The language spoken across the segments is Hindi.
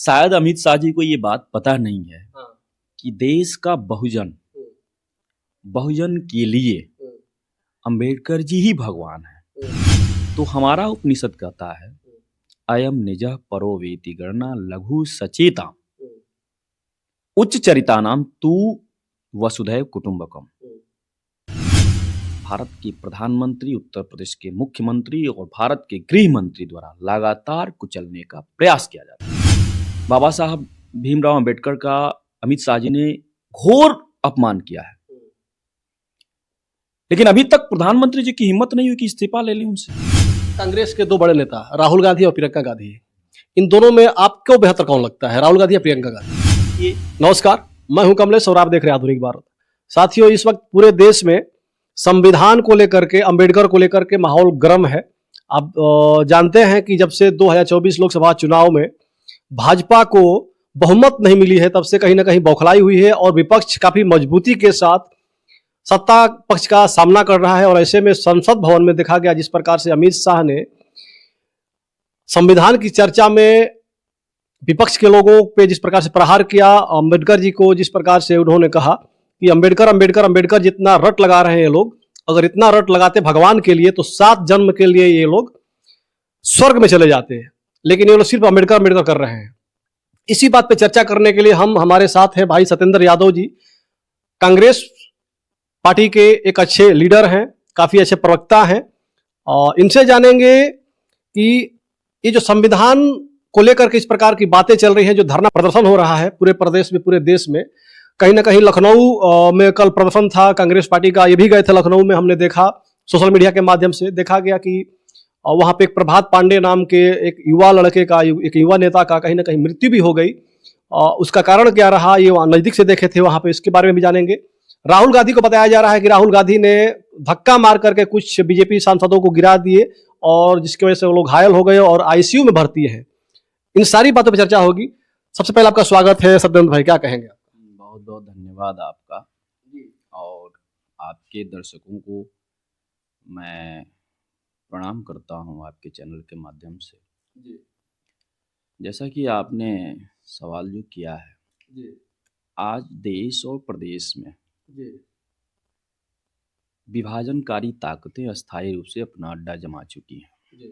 शायद अमित शाह जी को ये बात पता नहीं है हाँ। कि देश का बहुजन बहुजन के लिए अंबेडकर जी ही भगवान है। तो हमारा उपनिषद कहता है अयम निजः परो वेति गणना लघु सचेता उच्च चरितानाम तू वसुधैव कुटुंबकम। भारत के प्रधानमंत्री, उत्तर प्रदेश के मुख्यमंत्री और भारत के गृह मंत्री द्वारा लगातार कुचलने का प्रयास किया जाता है। बाबा साहब भीमराव अंबेडकर का अमित शाह जी ने घोर अपमान किया है, लेकिन अभी तक प्रधानमंत्री जी की हिम्मत नहीं हुई कि इस्तीफा ले लें उनसे। कांग्रेस के दो बड़े नेता राहुल गांधी और प्रियंका गांधी, इन दोनों में आपको बेहतर कौन लगता है, राहुल गांधी या प्रियंका गांधी? नमस्कार, मैं हूं कमलेश और आप देख रहे हैं आधुनिक भारत। साथियों, इस वक्त पूरे देश में संविधान को लेकर के, अंबेडकर को लेकर के माहौल गर्म है। आप जानते हैं कि जब से 2024 लोकसभा चुनाव में भाजपा को बहुमत नहीं मिली है, तब से कहीं ना कहीं बौखलाई हुई है और विपक्ष काफी मजबूती के साथ सत्ता पक्ष का सामना कर रहा है। और ऐसे में संसद भवन में देखा गया जिस प्रकार से अमित शाह ने संविधान की चर्चा में विपक्ष के लोगों पे जिस प्रकार से प्रहार किया, अंबेडकर जी को जिस प्रकार से उन्होंने कहा कि अंबेडकर अंबेडकर अंबेडकर जितना रट लगा रहे हैं ये लोग, अगर इतना रट लगाते भगवान के लिए तो 7 जन्म के लिए ये लोग स्वर्ग में चले जाते हैं, लेकिन ये लोग सिर्फ अंबेडकर अंबेडकर कर रहे हैं। इसी बात पे चर्चा करने के लिए हमारे साथ हैं भाई सत्येंद्र यादव जी, कांग्रेस पार्टी के एक अच्छे लीडर हैं, काफी अच्छे प्रवक्ता हैं, और इनसे जानेंगे कि ये जो संविधान को लेकर के इस प्रकार की बातें चल रही हैं, जो धरना प्रदर्शन हो रहा है पूरे प्रदेश में, पूरे देश में, कहीं ना कहीं लखनऊ में कल प्रदर्शन था कांग्रेस पार्टी का, ये भी गए थे लखनऊ में, हमने देखा सोशल मीडिया के माध्यम से देखा गया कि वहां पे एक प्रभात पांडे नाम के एक युवा लड़के का, एक युवा नेता का कहीं ना कहीं मृत्यु भी हो गई। उसका कारण क्या रहा, ये नजदीक से देखे थे वहां पे, इसके बारे में भी जानेंगे। राहुल गांधी को बताया जा रहा है कि राहुल गांधी ने धक्का मार करके कुछ बीजेपी सांसदों को गिरा दिए और जिसकी वजह से वो लोग घायल हो गए और आईसीयू में भर्ती है। इन सारी बातों पर चर्चा होगी। सबसे पहले आपका स्वागत है सत्येंद्र भाई, क्या कहेंगे? बहुत बहुत धन्यवाद आपका, और आपके दर्शकों को मैं प्रणाम करता हूं आपके चैनल के माध्यम से। जैसा कि आपने सवाल जो किया है, आज देश और प्रदेश में विभाजनकारी ताकतें अस्थायी रूप से अपना अड्डा जमा चुकी हैं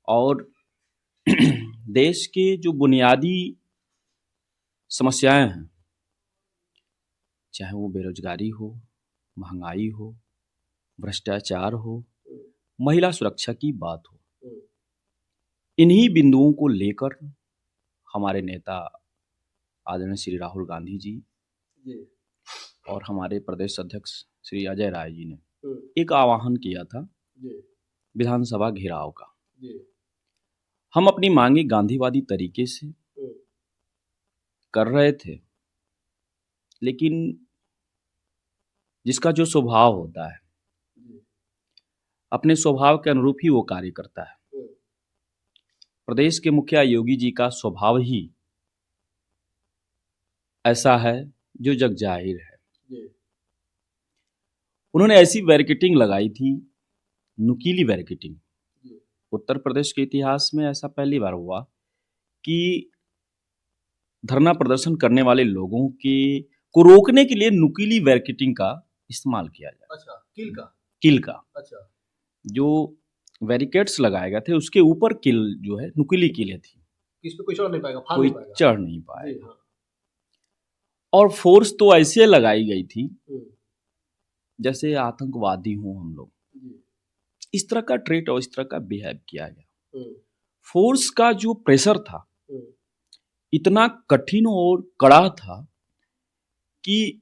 और देश के जो बुनियादी समस्याएं हैं, चाहे वो बेरोजगारी हो, महंगाई हो, भ्रष्टाचार हो, महिला सुरक्षा की बात हो, इन्हीं बिंदुओं को लेकर हमारे नेता आदरणीय श्री राहुल गांधी जी और हमारे प्रदेश अध्यक्ष श्री अजय राय जी ने एक आह्वान किया था विधानसभा घेराव का। हम अपनी मांगे गांधीवादी तरीके से कर रहे थे, लेकिन जिसका जो स्वभाव होता है, अपने स्वभाव के अनुरूप ही वो कार्य करता है। प्रदेश के मुखिया योगी जी का स्वभाव ही ऐसा है जो जग जाहिर है। उन्होंने ऐसी बैरिकेटिंग लगाई थी, नुकीली बैरिकेटिंग। उत्तर प्रदेश के इतिहास में ऐसा पहली बार हुआ कि धरना प्रदर्शन करने वाले लोगों के को रोकने के लिए नुकीली बैरिकेटिंग का इस्तेमाल किया जाए। अच्छा, कील का। अच्छा, जो बैरिकेड्स लगाए गए थे उसके ऊपर कील जो है, नुकीली कीलें थी, इस पे कोई चढ़ नहीं पाएगा, कोई चढ़ नहीं पाएगा। और फोर्स तो ऐसे लगाई गई थी जैसे आतंकवादी हों हम लोग, इस तरह का ट्रीट और इस तरह का बिहेव किया गया। फोर्स का जो प्रेशर था इतना कठिन और कड़ा था कि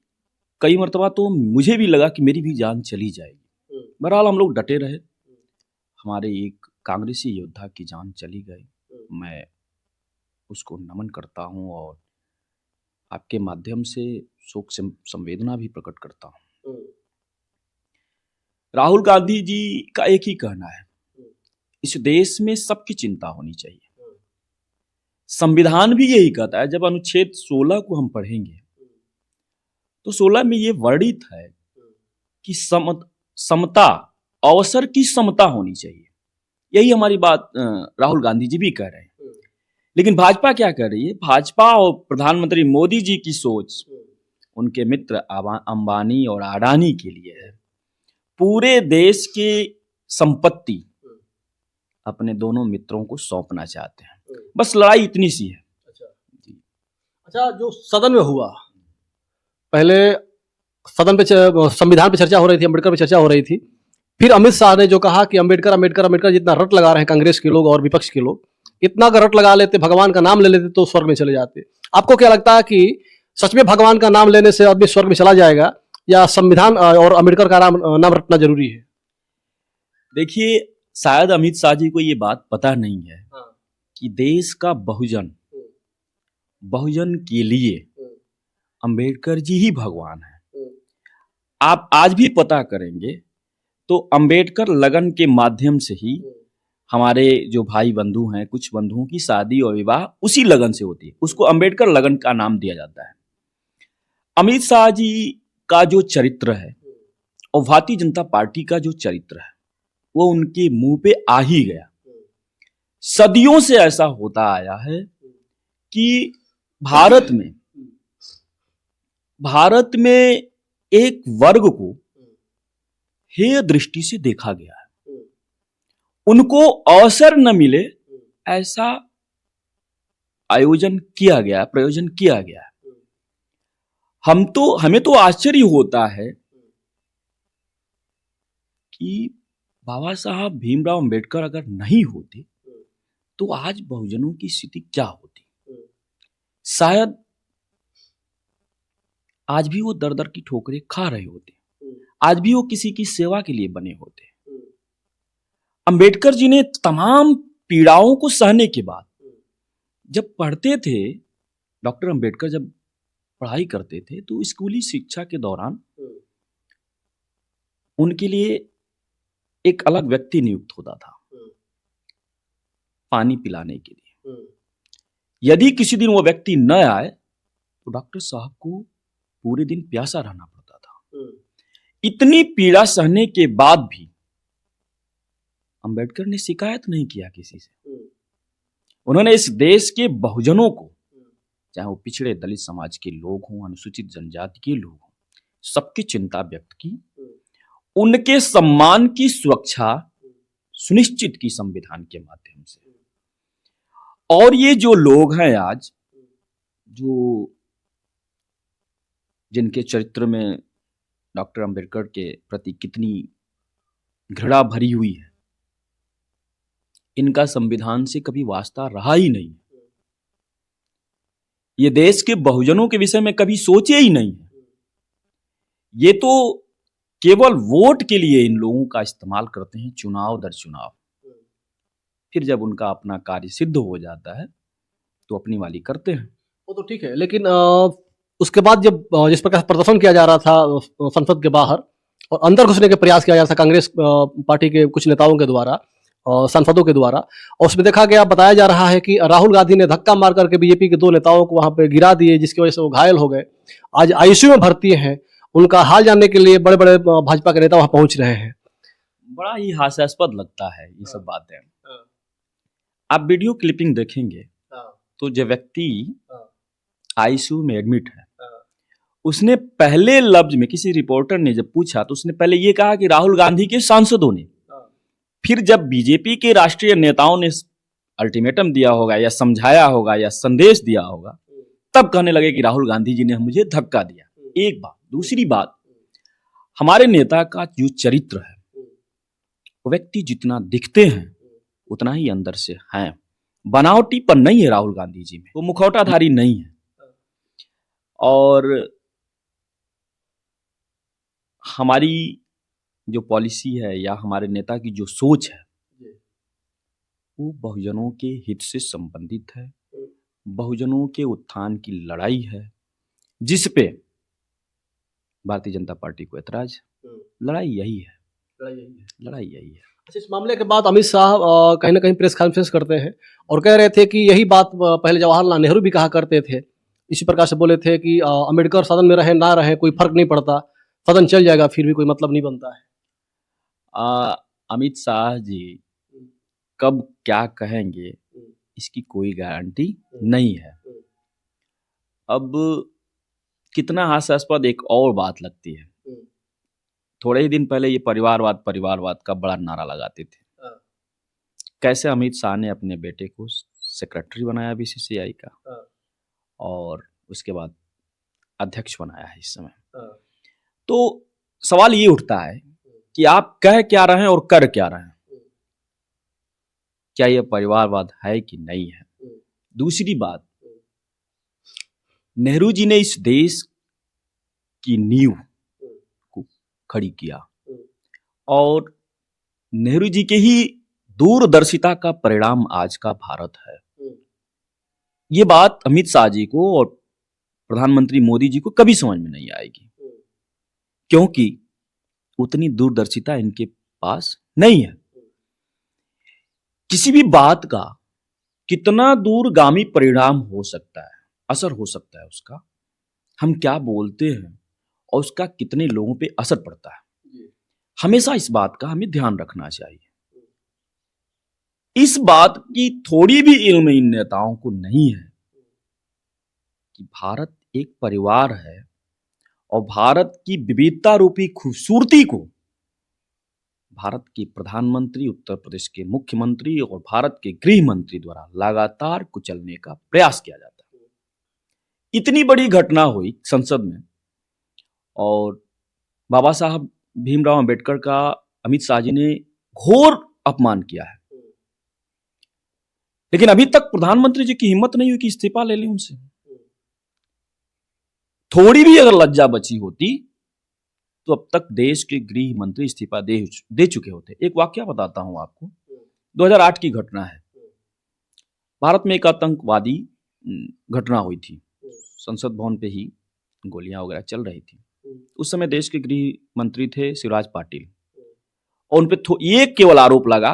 कई मर्तबा तो मुझे भी लगा कि मेरी भी जान चली जाएगी। बहरहाल हम लोग डटे रहे, हमारे एक कांग्रेसी योद्धा की जान चली गई, मैं उसको नमन करता हूं और आपके माध्यम से शोक संवेदना भी प्रकट करता हूं। राहुल गांधी जी का एक ही कहना है, इस देश में सबकी चिंता होनी चाहिए। संविधान भी यही कहता है। जब अनुच्छेद 16 को हम पढ़ेंगे तो 16 में ये वर्णित है कि समता, अवसर की समता होनी चाहिए। यही हमारी बात राहुल गांधी जी भी कह रहे हैं लेकिन भाजपा क्या कर रही है? भाजपा और प्रधानमंत्री मोदी जी की सोच उनके मित्र अंबानी और अडानी के लिए है। पूरे देश की संपत्ति अपने दोनों मित्रों को सौंपना चाहते हैं। बस लड़ाई इतनी सी है। अच्छा, जो सदन में हुआ, पहले सदन पे संविधान पे चर्चा हो रही थी, अम्बेडकर पे चर्चा हो रही थी। फिर अमित शाह ने जो कहा कि अम्बेडकर अम्बेडकर अम्बेडकर जितना रट लगा रहे हैं कांग्रेस के लोग और विपक्ष के लोग, इतना अगर रट लगा लेते, भगवान का नाम ले लेते तो स्वर्ग में चले जाते। आपको क्या लगता है कि सच में भगवान का नाम लेने से आदमी स्वर्ग में चला जाएगा, या संविधान और अम्बेडकर का नाम रटना जरूरी है? देखिए, शायद अमित शाह जी को ये बात पता नहीं है कि देश का बहुजन के लिए अंबेडकर जी ही भगवान है। आप आज भी पता करेंगे तो अंबेडकर लगन के माध्यम से ही हमारे जो भाई बंधु हैं, कुछ बंधुओं की शादी और विवाह उसी लगन से होती है। उसको अंबेडकर लगन का नाम दिया जाता है। अमित शाह जी का जो चरित्र है और भारतीय जनता पार्टी का जो चरित्र है, वो उनके मुंह पे आ ही गया। सदियों से ऐसा होता आया है कि भारत में एक वर्ग को हेय दृष्टि से देखा गया है। उनको अवसर न मिले ऐसा प्रयोजन किया गया है। हमें तो आश्चर्य होता है कि बाबा साहब भीमराव अंबेडकर अगर नहीं होते तो आज बहुजनों की स्थिति क्या होती। शायद आज भी वो दर दर की ठोकरें खा रहे होते, आज भी वो किसी की सेवा के लिए बने होते। अंबेडकर जी ने तमाम पीड़ाओं को सहने के बाद जब पढ़ते थे, डॉक्टर अंबेडकर जब पढ़ाई करते थे तो स्कूली शिक्षा के दौरान उनके लिए एक अलग व्यक्ति नियुक्त होता था पानी पिलाने के लिए। यदि किसी दिन वो व्यक्ति न आए तो डॉक्टर साहब को पूरे दिन प्यासा रहना पड़ता था। इतनी पीड़ा सहने के बाद भी अंबेडकर ने शिकायत नहीं किया किसी से। उन्होंने इस देश के बहुजनों को, चाहे वो पिछड़े दलित समाज के लोग हों, अनुसूचित जनजाति के लोग हों, सबकी चिंता व्यक्त की। उनके सम्मान की सुरक्षा सुनिश्चित की संविधान के माध्यम से। और ये जो लोग हैं आज, जो जिनके चरित्र में डॉक्टर अंबेडकर के प्रति कितनी घृणा भरी हुई है, इनका संविधान से कभी वास्ता रहा ही नहीं। ये देश के बहुजनों के विषय में कभी सोचे ही नहीं। ये तो केवल वोट के लिए इन लोगों का इस्तेमाल करते हैं, चुनाव दर चुनाव। फिर जब उनका अपना कार्य सिद्ध हो जाता है तो अपनी वाली करते हैं। वो तो ठीक है, लेकिन उसके बाद जब जिस प्रकार प्रदर्शन किया जा रहा था संसद के बाहर और अंदर घुसने के प्रयास किया जा रहा था कांग्रेस पार्टी के कुछ नेताओं के द्वारा, सांसदों के द्वारा, और उसमें देखा गया, बताया जा रहा है कि राहुल गांधी ने धक्का मार करके बीजेपी के 2 नेताओं को वहां पे गिरा दिए, जिसकी वजह से वो घायल हो गए। आज आईसीयू में भर्ती हैं। उनका हाल जानने के लिए बड़े बड़े भाजपा के नेता वहां पहुंच रहे हैं। बड़ा ही हास्यास्पद लगता है ये सब बातें। आप वीडियो क्लिपिंग देखेंगे तो जो व्यक्ति आईसीयू में एडमिट है, उसने पहले लफ्ज में, किसी रिपोर्टर ने जब पूछा तो उसने पहले ये कहा कि राहुल गांधी के सांसदों ने। फिर जब बीजेपी के राष्ट्रीय नेताओं ने अल्टीमेटम दिया होगा या समझाया होगा या संदेश दिया होगा, तब कहने लगे कि राहुल गांधी जी ने मुझे धक्का दिया। एक बात। दूसरी बात, हमारे नेता का जो चरित्र है, वो व्यक्ति जितना दिखते हैं उतना ही अंदर से हैं। बनावटीपन नहीं है राहुल गांधी जी में, वो मुखौटाधारी नहीं है। और हमारी जो पॉलिसी है या हमारे नेता की जो सोच है, वो बहुजनों के हित से संबंधित है, बहुजनों के उत्थान की लड़ाई है, जिस पे भारतीय जनता पार्टी को ऐतराज। लड़ाई यही है। अच्छा, इस मामले के बाद अमित शाह कहीं ना कहीं प्रेस कॉन्फ्रेंस करते हैं और कह रहे थे कि यही बात पहले जवाहरलाल नेहरू भी कहा करते थे। इसी प्रकार से बोले थे कि अम्बेडकर सदन में रहे ना रहे कोई फर्क नहीं पड़ता, सदन चल जाएगा फिर भी कोई मतलब नहीं बनता है। अमित शाह जी कब क्या कहेंगे इसकी कोई गारंटी नहीं है। अब कितना हास्यास्पद एक और बात लगती है, थोड़े ही दिन पहले ये परिवारवाद का बड़ा नारा लगाते थे। कैसे अमित शाह ने अपने बेटे को सेक्रेटरी बनाया बीसीसीआई का, और उसके बाद अध्यक्ष बनाया है इस समय। तो सवाल ये उठता है कि आप कह क्या रहे हैं और कर क्या रहे हैं, क्या यह परिवारवाद है कि नहीं है। दूसरी बात, नेहरू जी ने इस देश की नींव को खड़ी किया और नेहरू जी के ही दूरदर्शिता का परिणाम आज का भारत है। ये बात अमित शाह जी को और प्रधानमंत्री मोदी जी को कभी समझ में नहीं आएगी, क्योंकि उतनी दूरदर्शिता इनके पास नहीं है। किसी भी बात का कितना दूरगामी परिणाम हो सकता है, असर हो सकता है उसका, हम क्या बोलते हैं और उसका कितने लोगों पे असर पड़ता है, हमेशा इस बात का हमें ध्यान रखना चाहिए। इस बात की थोड़ी भी इल्म इन नेताओं को नहीं है कि भारत एक परिवार है और भारत की विविधता रूपी खूबसूरती को भारत के प्रधानमंत्री, उत्तर प्रदेश के मुख्यमंत्री और भारत के गृह मंत्री द्वारा लगातार कुचलने का प्रयास किया जाता है। इतनी बड़ी घटना हुई संसद में और बाबा साहब भीमराव अंबेडकर का अमित शाह जी ने घोर अपमान किया है, लेकिन अभी तक प्रधानमंत्री जी की हिम्मत नहीं हुई कि इस्तीफा ले लें उनसे। थोड़ी भी अगर लज्जा बची होती तो अब तक देश के गृह मंत्री इस्तीफा दे चुके होते। एक वाकया बताता हूं आपको, 2008 की घटना है। भारत में एक आतंकवादी घटना हुई थी, संसद भवन पे ही गोलियां वगैरह चल रही थी। उस समय देश के गृह मंत्री थे शिवराज पाटिल, और उनपे एक केवल आरोप लगा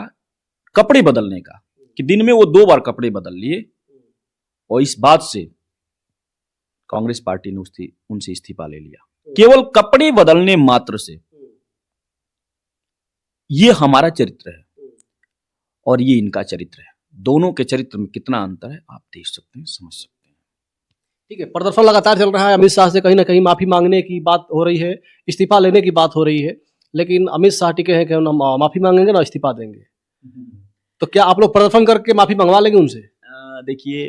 कपड़े बदलने का, कि दिन में वो 2 बार कपड़े बदल लिए, और इस बात से कांग्रेस पार्टी ने उनसे इस्तीफा ले लिया, केवल कपड़े बदलने मात्र से। ये हमारा चरित्र है और ये इनका चरित्र है, दोनों के चरित्र में कितना अंतर है आप देख सकते हैं, समझ सकते हैं। ठीक है, प्रदर्शन लगातार चल रहा है, अमित शाह से कहीं ना कहीं माफी मांगने की बात हो रही है, इस्तीफा लेने की बात हो रही है, लेकिन अमित शाह टिके हैं कि हम माफी मांगेंगे ना इस्तीफा देंगे। तो क्या आप लोग प्रदर्शन करके माफी मंगवा लेंगे उनसे? देखिए,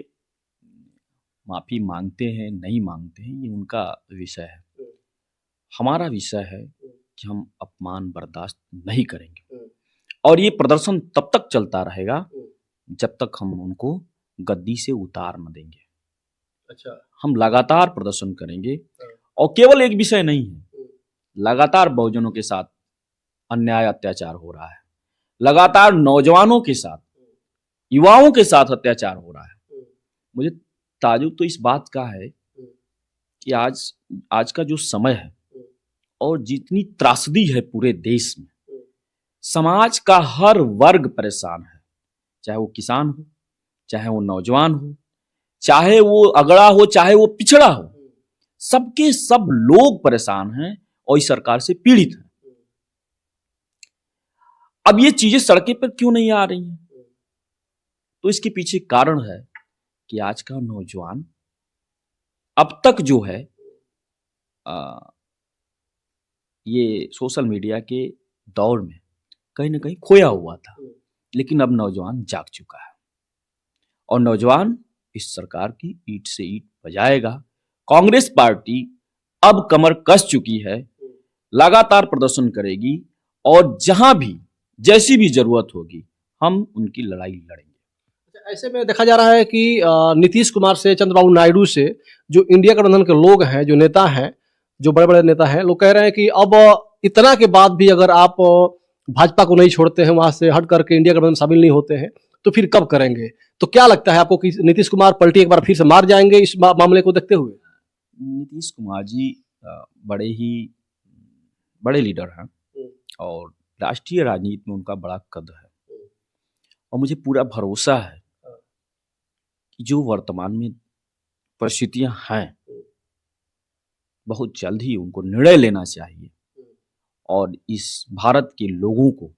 माफी मांगते हैं नहीं मांगते हैं ये उनका विषय है, हमारा विषय है कि हम अपमान बर्दाश्त नहीं करेंगे, और ये प्रदर्शन तब तक चलता रहेगा जब तक हम उनको गद्दी से उतार न देंगे। अच्छा, हम लगातार प्रदर्शन करेंगे, और केवल एक विषय नहीं है, लगातार बहुजनों के साथ अन्याय अत्याचार हो रहा है, लगातार नौजवानों के साथ, युवाओं के साथ अत्याचार हो रहा है। मुझे ताजुब तो इस बात का है कि आज का जो समय है और जितनी त्रासदी है पूरे देश में, समाज का हर वर्ग परेशान है, चाहे वो किसान हो, चाहे वो नौजवान हो, चाहे वो अगड़ा हो, चाहे वो पिछड़ा हो, सबके सब लोग परेशान हैं और इस सरकार से पीड़ित हैं। अब ये चीजें सड़कें पर क्यों नहीं आ रही हैं? तो इसके पीछे कारण है कि आज का नौजवान अब तक जो है ये सोशल मीडिया के दौर में कहीं ना कहीं खोया हुआ था, लेकिन अब नौजवान जाग चुका है और नौजवान इस सरकार की ईंट से ईंट बजाएगा। कांग्रेस पार्टी अब कमर कस चुकी है, लगातार प्रदर्शन करेगी और जहां भी जैसी भी जरूरत होगी हम उनकी लड़ाई लड़ेंगे। ऐसे में देखा जा रहा है कि नीतीश कुमार से, चंद्रबाबू नायडू से, जो इंडिया गठबंधन के लोग हैं, जो नेता हैं, जो बड़े बड़े नेता हैं, लोग कह रहे हैं कि अब इतना के बाद भी अगर आप भाजपा को नहीं छोड़ते हैं, वहां से हट करके इंडिया गठबंधन में शामिल नहीं होते हैं, तो फिर कब करेंगे? तो क्या लगता है आपको कि नीतीश कुमार पलटी एक बार फिर से मार जाएंगे इस मामले को देखते हुए? नीतीश कुमार जी बड़े लीडर हैं और राष्ट्रीय राजनीति में उनका बड़ा कद है, और मुझे पूरा भरोसा है कि जो वर्तमान में परिस्थितियां हैं बहुत जल्द ही उनको निर्णय लेना चाहिए और इस भारत के लोगों को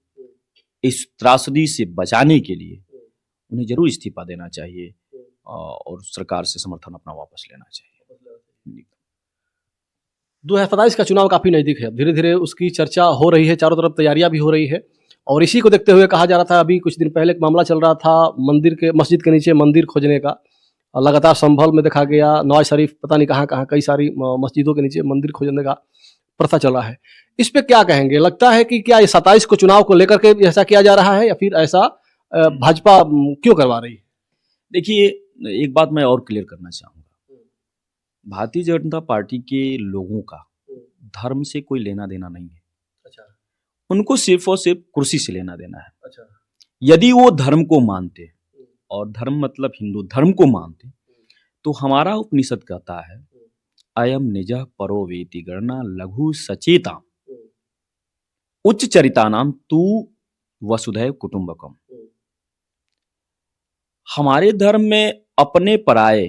इस त्रासदी से बचाने के लिए उन्हें जरूर इस्तीफा देना चाहिए और सरकार से समर्थन अपना वापस लेना चाहिए। 2027 का चुनाव काफी नजदीक है, धीरे धीरे उसकी चर्चा हो रही है, चारों तरफ तैयारियां भी हो रही है और इसी को देखते हुए कहा जा रहा था, अभी कुछ दिन पहले एक मामला चल रहा था मस्जिद के नीचे मंदिर खोजने का। लगातार संभल में देखा गया, नवाज शरीफ, पता नहीं कहाँ कहाँ कई सारी मस्जिदों के नीचे मंदिर खोजने का प्रथा चल रहा है। इस पे क्या कहेंगे? लगता है कि क्या ये 27 को चुनाव को लेकर के ऐसा किया जा रहा है या फिर ऐसा भाजपा क्यों करवा रही है? देखिए, एक बात मैं और क्लियर करना चाहूंगा, भारतीय जनता पार्टी के लोगों का धर्म से कोई लेना देना नहीं है। अच्छा। उनको सिर्फ और सिर्फ कुर्सी से लेना देना है। अच्छा। यदि वो धर्म को मानते, और धर्म मतलब हिंदू धर्म को मानते, तो हमारा उपनिषद कहता है अयम निज परो वेति गणना लघु सचेता उच्च चरितानाम तू वसुधैव कुटुंबकम। हमारे धर्म में अपने पराये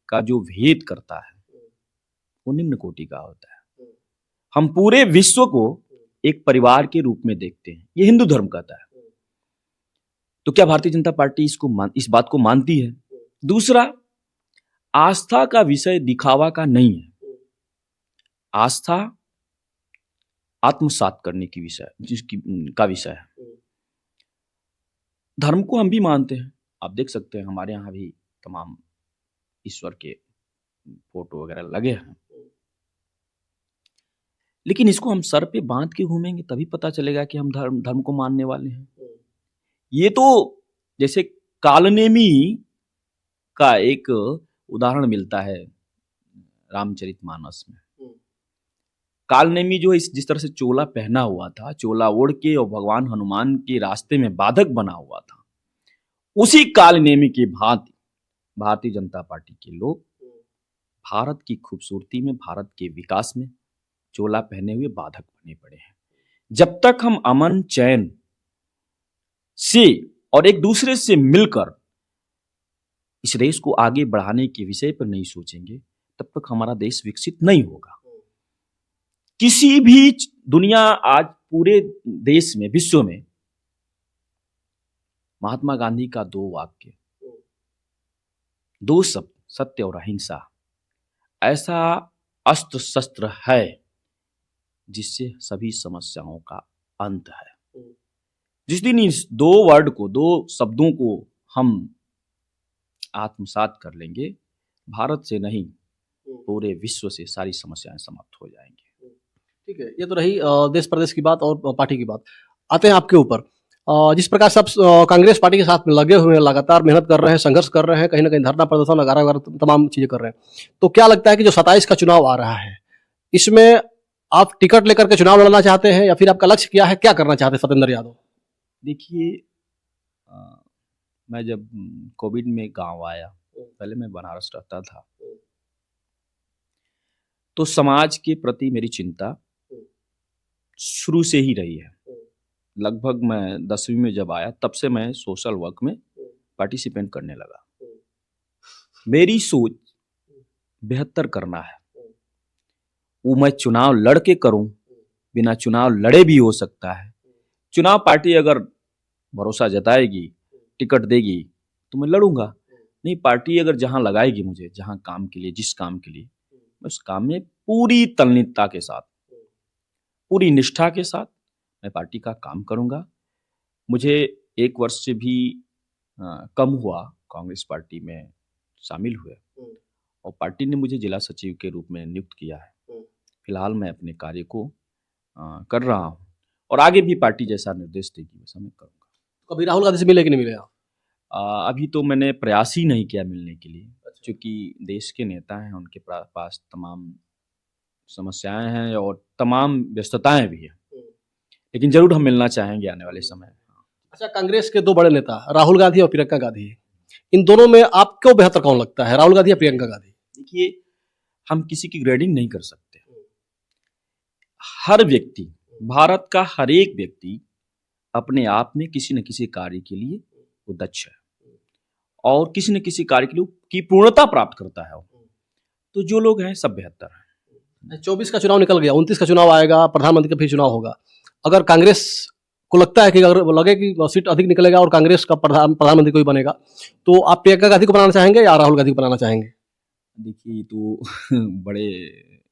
का जो भेद करता है वो निम्न कोटि का होता है। हम पूरे विश्व को एक परिवार के रूप में देखते हैं, ये हिंदू धर्म कहता है। तो क्या भारतीय जनता पार्टी इस बात को मानती है? दूसरा, आस्था का विषय दिखावा का नहीं है। आस्था आत्मसात करने की विषय है। धर्म को हम भी मानते हैं, आप देख सकते हैं हमारे यहाँ भी तमाम ईश्वर के फोटो वगैरह लगे हैं, लेकिन इसको हम सर पे बांध के घूमेंगे तभी पता चलेगा कि हम धर्म को मानने वाले हैं। ये तो जैसे कालनेमी का एक उदाहरण मिलता है रामचरितमानस में। कालनेमी जो जिस तरह से चोला पहना हुआ था, चोला ओढ़ के और भगवान हनुमान के रास्ते में बाधक बना हुआ था, उसी कालनेमी की भांति भारतीय जनता पार्टी के लोग भारत की खूबसूरती में, भारत के विकास में चोला पहने हुए बाधक बने पड़े हैं। जब तक हम अमन चैन से और एक दूसरे से मिलकर इस देश को आगे बढ़ाने के विषय पर नहीं सोचेंगे, तब तक हमारा देश विकसित नहीं होगा। किसी भी दुनिया आज पूरे देश में, विश्व में महात्मा गांधी का 2 वाक्य, 2 शब्द, सत्य और अहिंसा, ऐसा अस्त्र शस्त्र है जिससे सभी समस्याओं का अंत है। जिस दिन इस 2 वर्ड को, 2 शब्दों को हम आत्मसात कर लेंगे, भारत से नहीं पूरे विश्व से सारी समस्याएं समाप्त हो जाएंगी। ठीक है, ये तो रही देश प्रदेश की बात और पार्टी की बात। आते हैं आपके ऊपर। जिस प्रकार से आप कांग्रेस पार्टी के साथ में लगे हुए हैं, लगातार मेहनत कर रहे हैं, संघर्ष कर रहे हैं, कहीं ना कहीं धरना प्रदर्शन वगैरह तमाम चीजें कर रहे हैं, तो क्या लगता है कि जो 27 का चुनाव आ रहा है, इसमें आप टिकट लेकर के चुनाव लड़ना चाहते हैं या फिर आपका लक्ष्य क्या है, क्या करना चाहते हैं सत्येंद्र यादव? देखिए, मैं जब कोविड में गांव आया, पहले मैं बनारस रहता था, तो समाज के प्रति मेरी चिंता शुरू से ही रही है। लगभग मैं 10वीं में जब आया, तब से मैं सोशल वर्क में पार्टिसिपेट करने लगा। मेरी सोच बेहतर करना है, वो मैं चुनाव लड़ के करूं, बिना चुनाव लड़े भी हो सकता है। चुनाव पार्टी अगर भरोसा जताएगी, टिकट देगी तो मैं लड़ूंगा, नहीं पार्टी अगर जहां लगाएगी मुझे, जहां काम के लिए, जिस काम के लिए, मैं उस काम में पूरी तल्लीनता के साथ, पूरी निष्ठा के साथ मैं पार्टी का काम करूंगा। मुझे 1 वर्ष से भी कम हुआ कांग्रेस पार्टी में शामिल हुए और पार्टी ने मुझे जिला सचिव के रूप में नियुक्त किया है। फिलहाल मैं अपने कार्य को कर रहा हूं और आगे भी पार्टी जैसा निर्देश देगी वैसा मैं करूंगा। कभी राहुल गांधी से मिले कि नहीं मिले आप? अभी तो मैंने प्रयास ही नहीं किया मिलने के लिए, क्योंकि देश के नेता हैं, उनके पास तमाम समस्याएं हैं और तमाम व्यस्तताएं भी हैं, लेकिन जरूर हम मिलना चाहेंगे आने वाले समय। अच्छा, कांग्रेस के 2 बड़े नेता राहुल गांधी और प्रियंका गांधी, इन दोनों में आपको बेहतर कौन लगता है, राहुल गांधी या प्रियंका गांधी? देखिए, हम किसी की ग्रेडिंग नहीं कर सकते। हर व्यक्ति, भारत का हर एक व्यक्ति अपने आप में किसी न किसी कार्य के लिए वो दक्ष है और किसी न किसी कार्य के लिए की पूर्णता प्राप्त करता है। तो जो लोग हैं सब बेहतर हैं। 24 का चुनाव निकल गया, 29 का चुनाव आएगा, प्रधानमंत्री का भी चुनाव होगा। अगर कांग्रेस को लगता है कि अगर लगे कि सीट अधिक निकलेगा और कांग्रेस का प्रधानमंत्री कोई बनेगा, तो आप प्रियंका गांधी को बनाना चाहेंगे या राहुल गांधी को बनाना चाहेंगे? देखिए, तो बड़े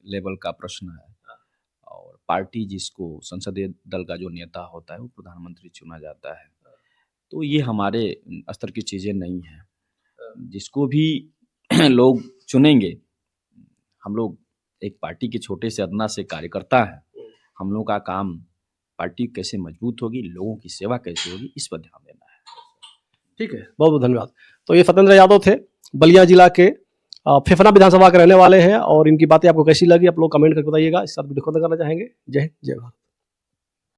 लेवल का प्रश्न है, और पार्टी जिसको संसदीय दल का जो नेता होता है वो प्रधानमंत्री चुना जाता है, तो ये हमारे स्तर की चीज़ें नहीं हैं। जिसको भी लोग चुनेंगे, हम लोग एक पार्टी के छोटे से अदना से कार्यकर्ता हैं, हम लोग का काम पार्टी कैसे मजबूत होगी, लोगों की सेवा कैसे होगी, इस पर ध्यान देना है। ठीक है, बहुत बहुत धन्यवाद। तो ये सत्येंद्र यादव थे, बलिया जिला के फेफना विधानसभा के रहने वाले हैं, और इनकी बातें आपको कैसी लगी आप लोग कमेंट करके बताइएगा। इस साथ वीडियो खत्म करना चाहेंगे। जय हिंद, जय भारत।